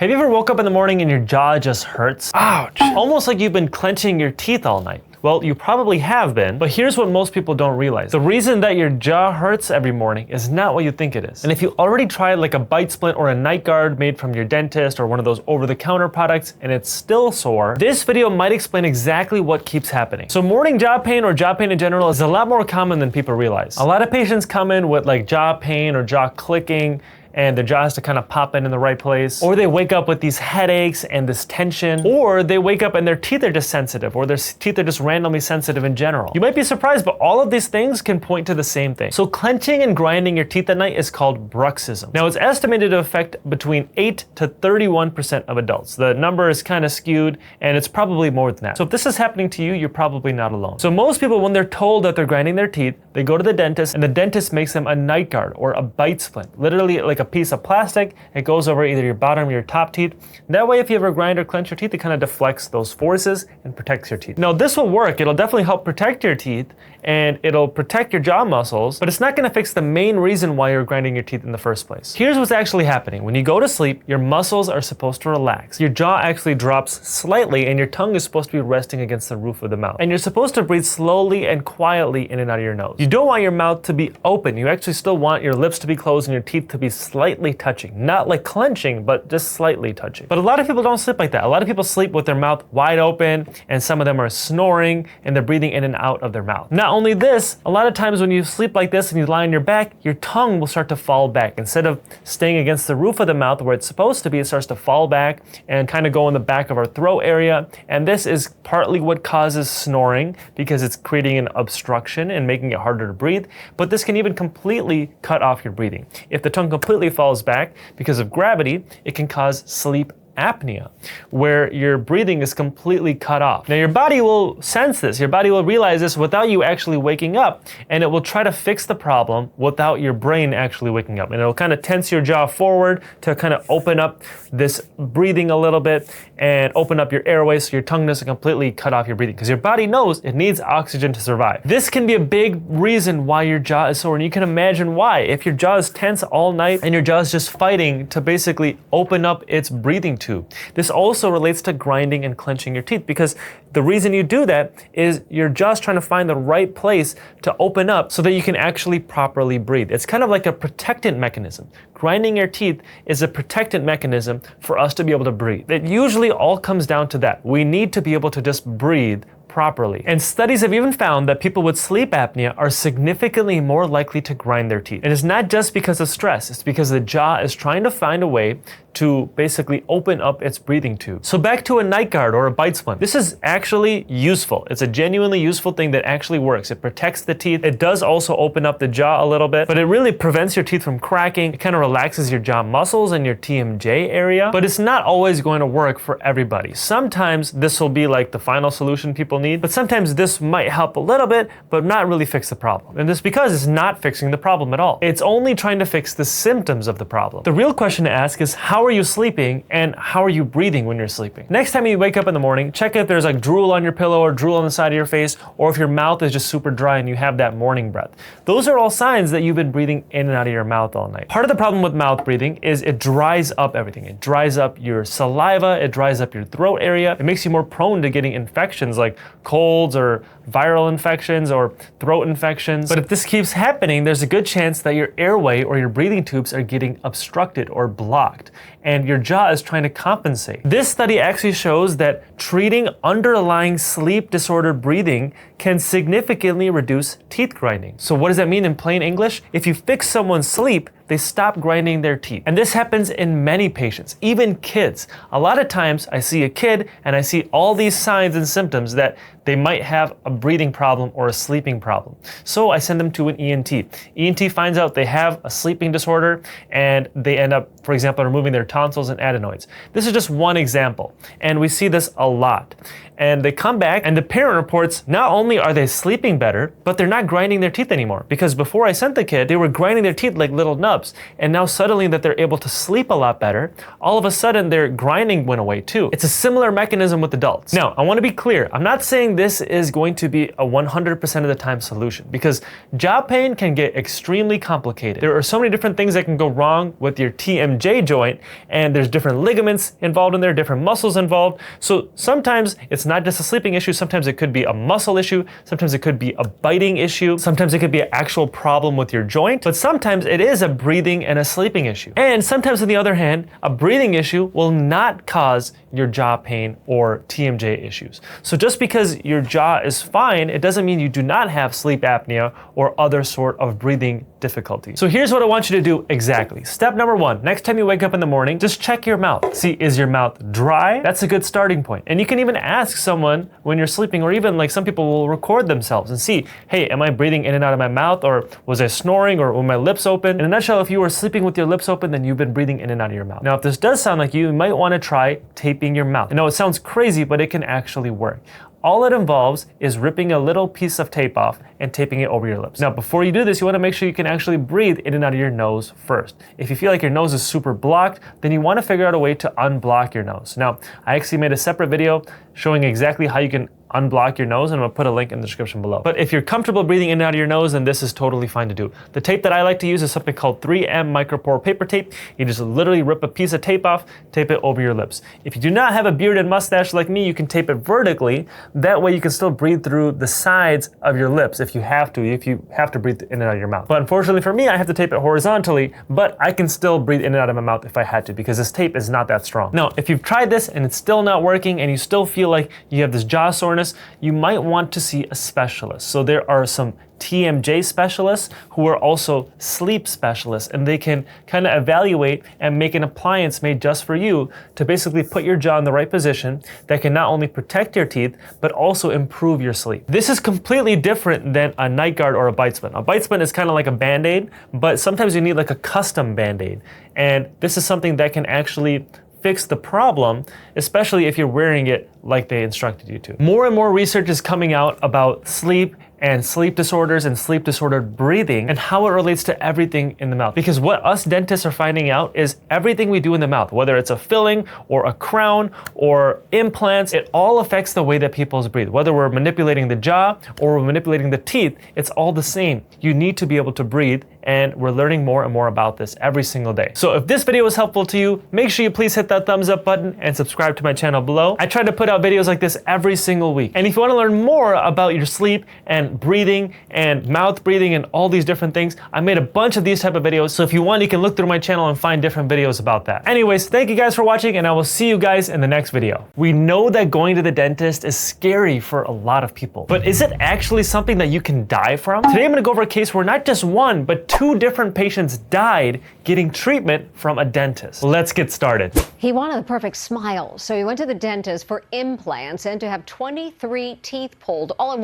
Have you ever woke up in the morning and your jaw just hurts? Ouch! Almost like you've been clenching your teeth all night. Well, you probably have been, but here's what most people don't realize. The reason that your jaw hurts every morning is not what you think it is. And if you already tried like a bite splint or a night guard made from your dentist or one of those over-the-counter products and it's still sore, this video might explain exactly what keeps happening. So morning jaw pain or jaw pain in general is a lot more common than people realize. A lot of patients come in with like jaw pain or jaw clicking, and their jaw has to kind of pop in the right place. Or they wake up with these headaches and this tension. Or they wake up and their teeth are just sensitive, or their teeth are just randomly sensitive in general. You might be surprised, but all of these things can point to the same thing. So clenching and grinding your teeth at night is called bruxism. Now it's estimated to affect between 8 to 31% of adults. The number is kind of skewed, and it's probably more than that. So if this is happening to you, you're probably not alone. So most people, when they're told that they're grinding their teeth, they go to the dentist, and the dentist makes them a night guard or a bite splint. Literally like a piece of plastic. It goes over either your bottom or your top teeth. That way, if you ever grind or clench your teeth, it kind of deflects those forces and protects your teeth. Now, this will work. It'll definitely help protect your teeth and it'll protect your jaw muscles, but it's not going to fix the main reason why you're grinding your teeth in the first place. Here's what's actually happening. When you go to sleep, your muscles are supposed to relax. Your jaw actually drops slightly and your tongue is supposed to be resting against the roof of the mouth. And you're supposed to breathe slowly and quietly in and out of your nose. You don't want your mouth to be open. You actually still want your lips to be closed and your teeth to be slightly touching. Not like clenching, but just slightly touching. But a lot of people don't sleep like that. A lot of people sleep with their mouth wide open, and some of them are snoring and they're breathing in and out of their mouth. Not only this, a lot of times when you sleep like this and you lie on your back, your tongue will start to fall back. Instead of staying against the roof of the mouth where it's supposed to be, it starts to fall back and kind of go in the back of our throat area. And this is partly what causes snoring, because it's creating an obstruction and making it harder to breathe. But this can even completely cut off your breathing. If the tongue completely falls back because of gravity, it can cause sleep apnea, where your breathing is completely cut off. Now your body will sense this, your body will realize this without you actually waking up, and it will try to fix the problem without your brain actually waking up. And it'll kind of tense your jaw forward to kind of open up this breathing a little bit and open up your airway so your tongue doesn't completely cut off your breathing, because your body knows it needs oxygen to survive. This can be a big reason why your jaw is sore, and you can imagine why. If your jaw is tense all night and your jaw is just fighting to basically open up its breathing tube. This also relates to grinding and clenching your teeth, because the reason you do that is your jaw's trying to find the right place to open up so that you can actually properly breathe. It's kind of like a protectant mechanism. Grinding your teeth is a protectant mechanism for us to be able to breathe. It usually all comes down to that. We need to be able to just breathe properly. And studies have even found that people with sleep apnea are significantly more likely to grind their teeth. And it's not just because of stress, it's because the jaw is trying to find a way to basically open up its breathing tube. So back to a night guard or a bite splint. This is actually useful. It's a genuinely useful thing that actually works. It protects the teeth. It does also open up the jaw a little bit, but it really prevents your teeth from cracking. It kind of relaxes your jaw muscles and your TMJ area, but it's not always going to work for everybody. Sometimes this will be like the final solution people need, but sometimes this might help a little bit, but not really fix the problem. And it's because it's not fixing the problem at all. It's only trying to fix the symptoms of the problem. The real question to ask is, how are you sleeping and how are you breathing when you're sleeping? Next time you wake up in the morning, check if there's like drool on your pillow or drool on the side of your face, or if your mouth is just super dry and you have that morning breath. Those are all signs that you've been breathing in and out of your mouth all night. Part of the problem with mouth breathing is it dries up everything. It dries up your saliva, it dries up your throat area. It makes you more prone to getting infections like colds or viral infections or throat infections. But if this keeps happening, there's a good chance that your airway or your breathing tubes are getting obstructed or blocked, and your jaw is trying to compensate. This study actually shows that treating underlying sleep disordered breathing can significantly reduce teeth grinding. So what does that mean in plain English? If you fix someone's sleep, they stop grinding their teeth. And this happens in many patients, even kids. A lot of times I see a kid and I see all these signs and symptoms that they might have a breathing problem or a sleeping problem. So I send them to an ENT. ENT finds out they have a sleeping disorder and they end up, for example, removing their tonsils and adenoids. This is just one example, and we see this a lot. And they come back and the parent reports not only are they sleeping better, but they're not grinding their teeth anymore. Because before I sent the kid, they were grinding their teeth like little nubs. And now suddenly that they're able to sleep a lot better, all of a sudden their grinding went away too. It's a similar mechanism with adults. Now, I want to be clear. I'm not saying this is going to be a 100% of the time solution, because jaw pain can get extremely complicated. There are so many different things that can go wrong with your TMJ joint, and there's different ligaments involved in there, different muscles involved. So sometimes it's not just a sleeping issue, sometimes it could be a muscle issue, sometimes it could be a biting issue, sometimes it could be an actual problem with your joint, but sometimes it is a breathing and a sleeping issue. And sometimes on the other hand, a breathing issue will not cause your jaw pain or TMJ issues. So just because your jaw is fine, it doesn't mean you do not have sleep apnea or other sort of breathing difficulties. So here's what I want you to do exactly. Step number one, next time you wake up in the morning, just check your mouth. See, is your mouth dry? That's a good starting point. And you can even ask someone when you're sleeping, or even like some people will record themselves and see, hey, am I breathing in and out of my mouth, or was I snoring, or were my lips open? In a nutshell, if you were sleeping with your lips open, then you've been breathing in and out of your mouth. Now, if this does sound like you might want to try taping your mouth. I know it sounds crazy, but it can actually work. All it involves is ripping a little piece of tape off and taping it over your lips. Now, before you do this, you want to make sure you can actually breathe in and out of your nose first. If you feel like your nose is super blocked, then you want to figure out a way to unblock your nose. Now, I actually made a separate video showing exactly how you can unblock your nose, and I'm gonna put a link in the description below. But if you're comfortable breathing in and out of your nose, then this is totally fine to do. The tape that I like to use is something called 3M micropore paper tape. You just literally rip a piece of tape off, tape it over your lips. If you do not have a beard and mustache like me, you can tape it vertically. That way you can still breathe through the sides of your lips if you have to breathe in and out of your mouth. But unfortunately for me, I have to tape it horizontally, but I can still breathe in and out of my mouth if I had to, because this tape is not that strong. Now, if you've tried this and it's still not working and you still feel like you have this jaw soreness, you might want to see a specialist. So there are some TMJ specialists who are also sleep specialists, and they can kind of evaluate and make an appliance made just for you to basically put your jaw in the right position that can not only protect your teeth, but also improve your sleep. This is completely different than a night guard or a bite splint. A bite splint is kind of like a Band-Aid, but sometimes you need like a custom Band-Aid. And this is something that can actually fix the problem, especially if you're wearing it like they instructed you to. More and more research is coming out about sleep and sleep disorders and sleep disordered breathing and how it relates to everything in the mouth. Because what us dentists are finding out is everything we do in the mouth, whether it's a filling or a crown or implants, it all affects the way that people breathe. Whether we're manipulating the jaw or we're manipulating the teeth, it's all the same. You need to be able to breathe, and we're learning more and more about this every single day. So if this video was helpful to you, make sure you please hit that thumbs up button and subscribe to my channel below. I try to put out videos like this every single week. And if you want to learn more about your sleep and breathing and mouth breathing and all these different things, I made a bunch of these type of videos. So if you want, you can look through my channel and find different videos about that. Anyways, thank you guys for watching, and I will see you guys in the next video. We know that going to the dentist is scary for a lot of people, but is it actually something that you can die from? Today I'm gonna go over a case where not just one, but 2 different patients died getting treatment from a dentist. Let's get started. He wanted the perfect smile, so he went to the dentist for implants and to have 23 teeth pulled all in one